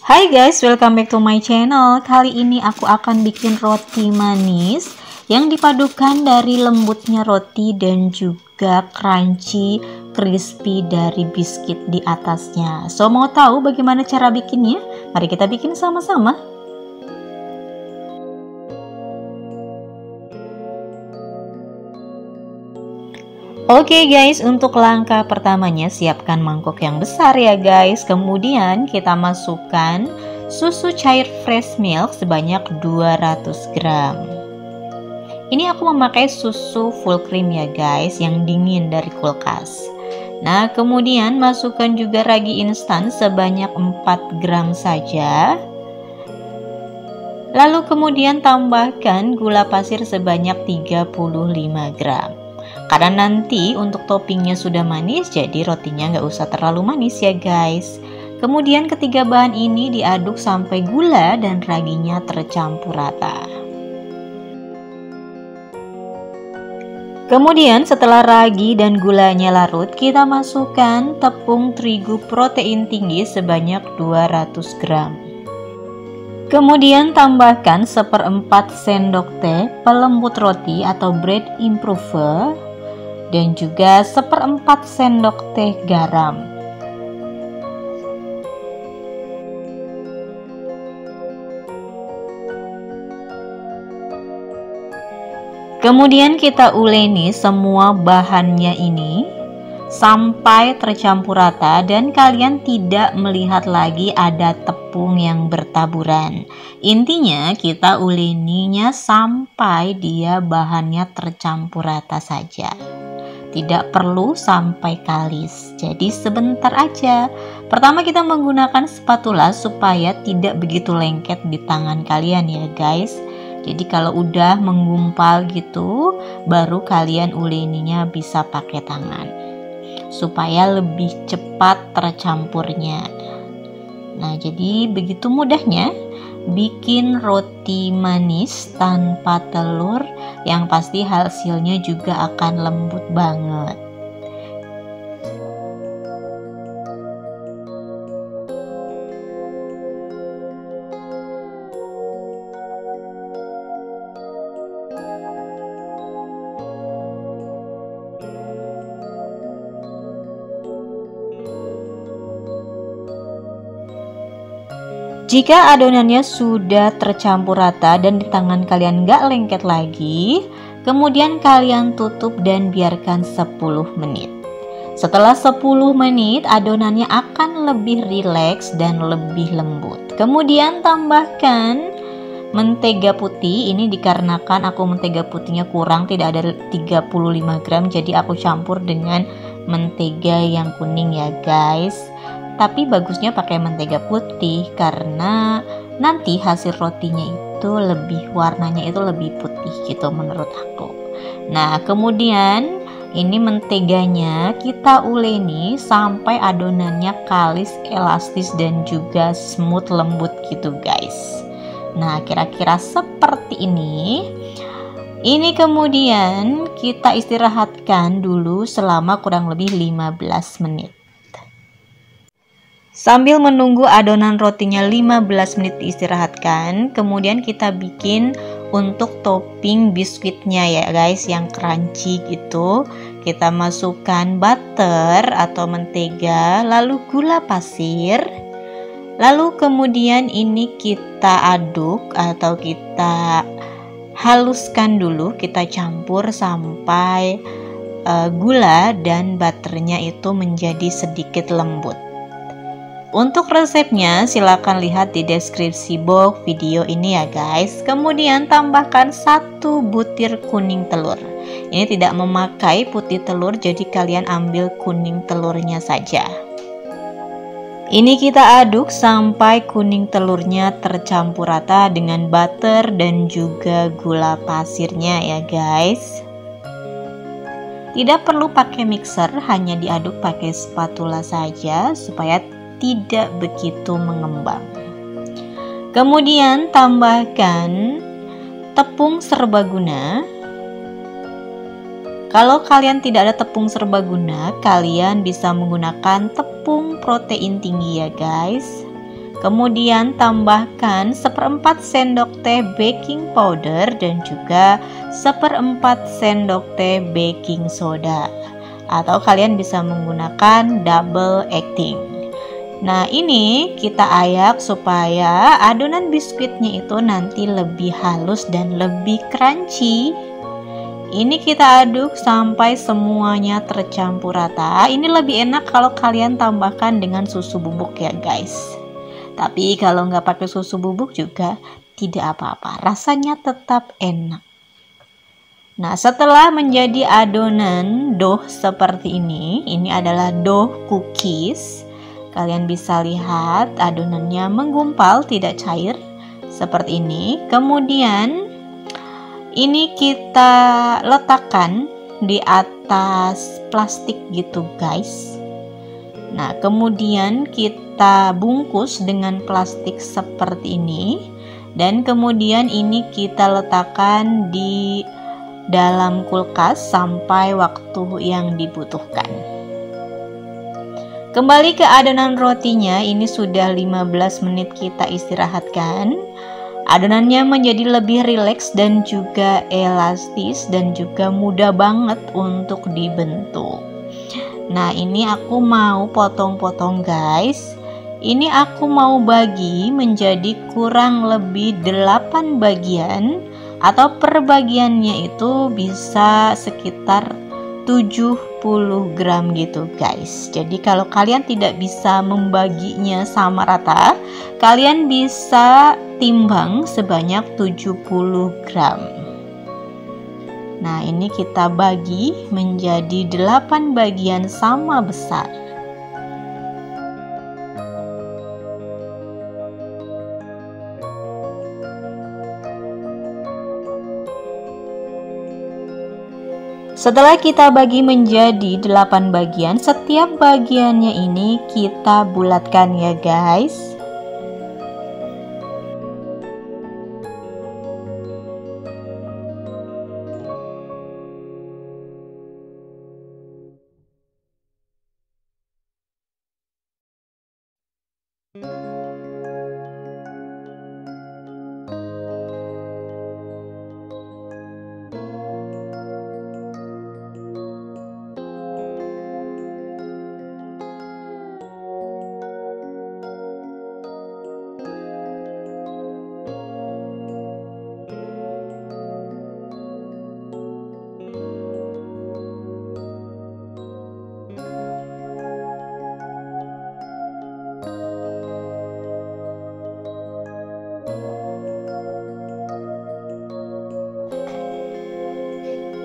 Hai guys, welcome back to my channel. Kali ini aku akan bikin roti manis yang dipadukan dari lembutnya roti dan juga crunchy, crispy dari biskuit di atasnya. So, mau tahu bagaimana cara bikinnya? Mari kita bikin sama-sama. Oke guys, untuk langkah pertamanya siapkan mangkok yang besar ya guys. Kemudian kita masukkan susu cair fresh milk sebanyak 200 gram. Ini aku memakai susu full cream ya guys, yang dingin dari kulkas. Nah, kemudian masukkan juga ragi instan sebanyak 4 gram saja. Lalu kemudian tambahkan gula pasir sebanyak 35 gram. Karena nanti untuk toppingnya sudah manis, jadi rotinya nggak usah terlalu manis ya guys. Kemudian ketiga bahan ini diaduk sampai gula dan raginya tercampur rata. Kemudian setelah ragi dan gulanya larut, kita masukkan tepung terigu protein tinggi sebanyak 200 gram. Kemudian tambahkan 1/4 sendok teh pelembut roti atau bread improver dan juga 1/4 sendok teh garam. Kemudian kita uleni semua bahannya ini sampai tercampur rata dan kalian tidak melihat lagi ada tepung yang bertaburan. Intinya kita uleninya sampai dia bahannya tercampur rata saja. Tidak perlu sampai kalis, jadi sebentar aja. Pertama kita menggunakan spatula supaya tidak begitu lengket di tangan kalian ya guys. Jadi kalau udah menggumpal gitu, baru kalian uleninya bisa pakai tangan supaya lebih cepat tercampurnya. Nah, jadi begitu mudahnya bikin roti manis tanpa telur, yang pasti hasilnya juga akan lembut banget. Jika adonannya sudah tercampur rata dan di tangan kalian nggak lengket lagi, kemudian kalian tutup dan biarkan 10 menit. Setelah 10 menit, adonannya akan lebih rileks dan lebih lembut. Kemudian tambahkan mentega putih. Ini dikarenakan aku mentega putihnya kurang, tidak ada 35 gram, jadi aku campur dengan mentega yang kuning ya guys. Tapi bagusnya pakai mentega putih karena nanti hasil rotinya itu warnanya itu lebih putih gitu menurut aku. Nah, kemudian ini menteganya kita uleni sampai adonannya kalis, elastis dan juga smooth lembut gitu guys. Nah, kira-kira seperti ini. Ini kemudian kita istirahatkan dulu selama kurang lebih 15 menit. Sambil menunggu adonan rotinya 15 menit diistirahatkan, kemudian kita bikin untuk topping biskuitnya ya guys, yang crunchy gitu. Kita masukkan butter atau mentega, lalu gula pasir. Lalu kemudian ini kita aduk atau kita haluskan dulu, kita campur sampai gula dan butternya itu menjadi sedikit lembut. Untuk resepnya silahkan lihat di deskripsi box video ini ya guys. Kemudian tambahkan 1 butir kuning telur. Ini tidak memakai putih telur, jadi kalian ambil kuning telurnya saja. Ini kita aduk sampai kuning telurnya tercampur rata dengan butter dan juga gula pasirnya ya guys. Tidak perlu pakai mixer, hanya diaduk pakai spatula saja supaya tidak begitu mengembang. Kemudian tambahkan tepung serbaguna. Kalau kalian tidak ada tepung serbaguna, kalian bisa menggunakan tepung protein tinggi ya guys. Kemudian tambahkan 1/4 sendok teh baking powder dan juga 1/4 sendok teh baking soda. Atau kalian bisa menggunakan double acting. Nah, ini kita ayak supaya adonan biskuitnya itu nanti lebih halus dan lebih crunchy. Ini kita aduk sampai semuanya tercampur rata. Ini lebih enak kalau kalian tambahkan dengan susu bubuk ya guys. Tapi kalau nggak pakai susu bubuk juga tidak apa-apa, rasanya tetap enak. Nah, setelah menjadi adonan dough seperti ini adalah dough cookies. Kalian bisa lihat adonannya menggumpal, tidak cair seperti ini. Kemudian ini kita letakkan di atas plastik gitu guys. Nah, kemudian kita bungkus dengan plastik seperti ini. Dan kemudian ini kita letakkan di dalam kulkas sampai waktu yang dibutuhkan. Kembali ke adonan rotinya, ini sudah 15 menit kita istirahatkan. Adonannya menjadi lebih rileks dan juga elastis dan juga mudah banget untuk dibentuk. Nah, ini aku mau potong-potong guys. Ini aku mau bagi menjadi kurang lebih 8 bagian. Atau per bagiannya itu bisa sekitar 70 gram gitu guys. Jadi kalau kalian tidak bisa membaginya sama rata, kalian bisa timbang sebanyak 70 gram. Nah, ini kita bagi menjadi 8 bagian sama besar. Setelah kita bagi menjadi 8 bagian, setiap bagiannya ini kita bulatkan ya guys.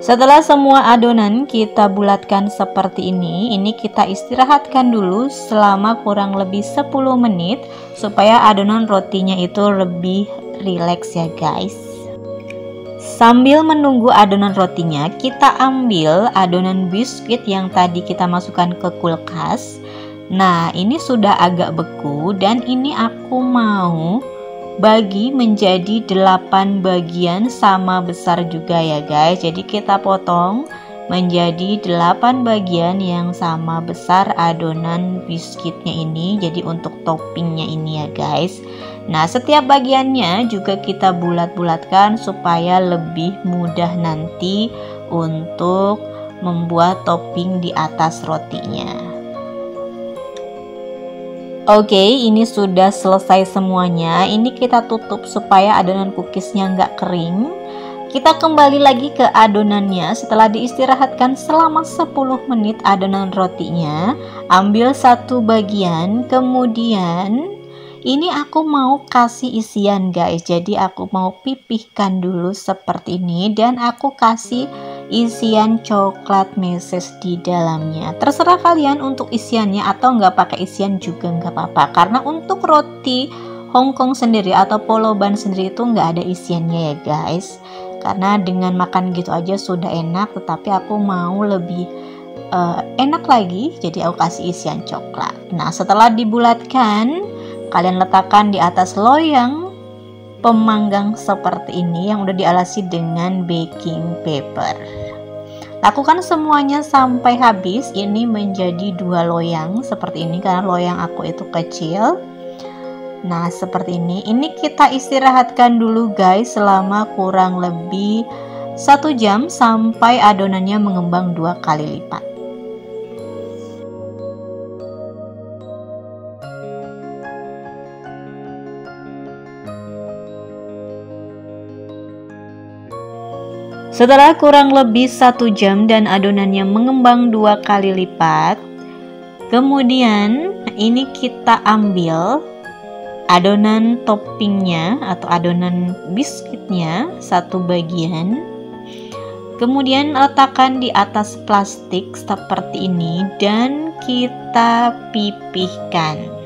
Setelah semua adonan kita bulatkan seperti ini kita istirahatkan dulu selama kurang lebih 10 menit supaya adonan rotinya itu lebih rileks ya guys. Sambil menunggu adonan rotinya, kita ambil adonan biskuit yang tadi kita masukkan ke kulkas. Nah, ini sudah agak beku dan ini aku mau bagi menjadi 8 bagian sama besar juga ya guys. Jadi kita potong menjadi 8 bagian yang sama besar adonan biskuitnya ini. Jadi untuk toppingnya ini ya guys. Nah, setiap bagiannya juga kita bulat-bulatkan supaya lebih mudah nanti untuk membuat topping di atas rotinya. Oke, ini sudah selesai semuanya. Ini kita tutup supaya adonan cookiesnya nggak kering. Kita kembali lagi ke adonannya. Setelah diistirahatkan selama 10 menit adonan rotinya, ambil satu bagian. Kemudian ini aku mau kasih isian guys. Jadi aku mau pipihkan dulu seperti ini. Dan aku kasih isian coklat meses di dalamnya. Terserah kalian untuk isiannya atau nggak pakai isian juga nggak apa-apa. Karena untuk roti Hongkong sendiri atau polo ban sendiri itu nggak ada isiannya ya guys. Karena dengan makan gitu aja sudah enak. Tetapi aku mau lebih enak lagi. Jadi aku kasih isian coklat. Nah, setelah dibulatkan, kalian letakkan di atas loyang pemanggang seperti ini yang udah dialasi dengan baking paper. Lakukan semuanya sampai habis. Ini menjadi 2 loyang seperti ini karena loyang aku itu kecil. Nah, seperti ini. Ini kita istirahatkan dulu guys selama kurang lebih 1 jam sampai adonannya mengembang 2 kali lipat. Setelah kurang lebih 1 jam dan adonannya mengembang 2 kali lipat, kemudian ini kita ambil adonan toppingnya atau adonan biskuitnya 1 bagian. Kemudian letakkan di atas plastik seperti ini dan kita pipihkan.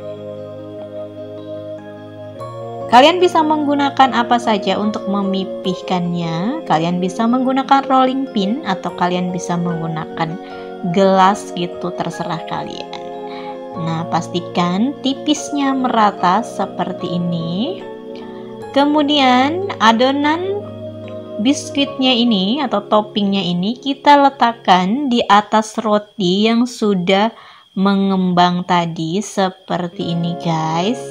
Kalian bisa menggunakan apa saja untuk memipihkannya. Kalian bisa menggunakan rolling pin atau kalian bisa menggunakan gelas gitu, terserah kalian. Nah, pastikan tipisnya merata seperti ini. Kemudian adonan biskuitnya ini atau toppingnya ini kita letakkan di atas roti yang sudah mengembang tadi seperti ini guys.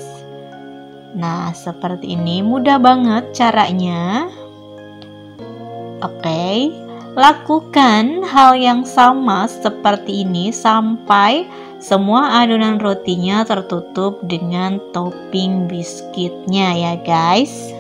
Nah, seperti ini, mudah banget caranya. Oke, lakukan hal yang sama seperti ini sampai semua adonan rotinya tertutup dengan topping biskuitnya ya guys.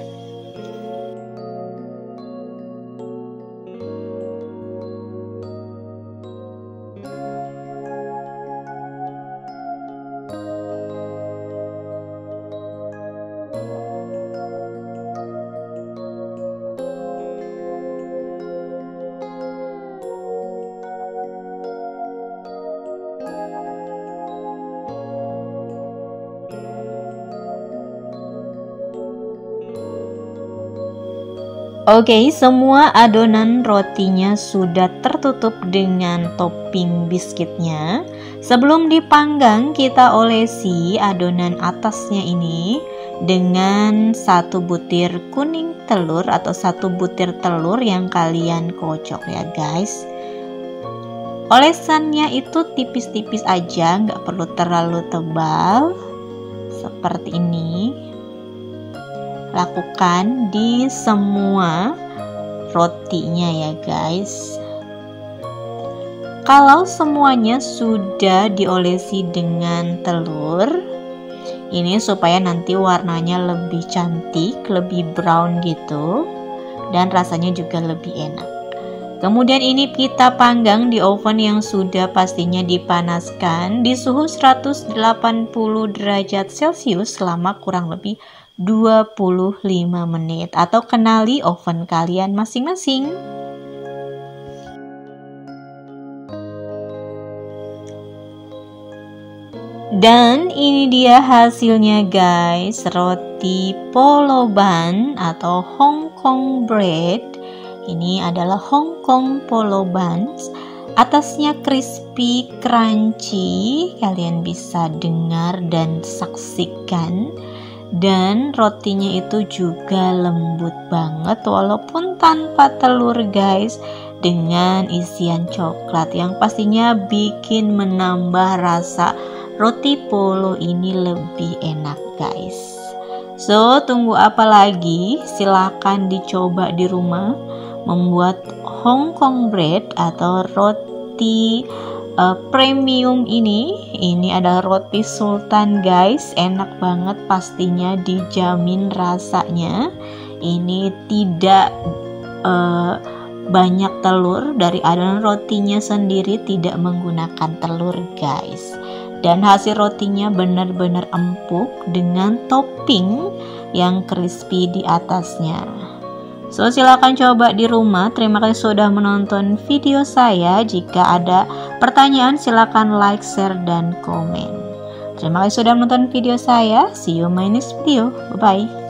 Oke, semua adonan rotinya sudah tertutup dengan topping biskuitnya. Sebelum dipanggang, kita olesi adonan atasnya ini dengan 1 butir kuning telur atau 1 butir telur yang kalian kocok ya guys. Olesannya itu tipis-tipis aja, nggak perlu terlalu tebal. Seperti ini. Lakukan di semua rotinya ya guys. Kalau semuanya sudah diolesi dengan telur, ini supaya nanti warnanya lebih cantik, lebih brown gitu, dan rasanya juga lebih enak. Kemudian ini kita panggang di oven yang sudah pastinya dipanaskan di suhu 180 derajat Celcius selama kurang lebih 25 menit, atau kenali oven kalian masing-masing. Dan ini dia hasilnya guys, roti polo bun atau Hong Kong bread. Ini adalah Hong Kong polo buns. Atasnya crispy, crunchy, kalian bisa dengar dan saksikan. Dan rotinya itu juga lembut banget walaupun tanpa telur guys, dengan isian coklat yang pastinya bikin menambah rasa roti polo ini lebih enak guys. So, tunggu apa lagi? Silahkan dicoba di rumah membuat Hong Kong bread atau roti premium ini. Ini adalah roti sultan guys, enak banget pastinya, dijamin rasanya. Ini tidak banyak telur, dari adonan rotinya sendiri tidak menggunakan telur guys. Dan hasil rotinya benar-benar empuk dengan topping yang crispy di atasnya. So, silakan coba di rumah. Terima kasih sudah menonton video saya. Jika ada pertanyaan, silakan like, share, dan komen. Terima kasih sudah menonton video saya. See you in my next video. Bye-bye.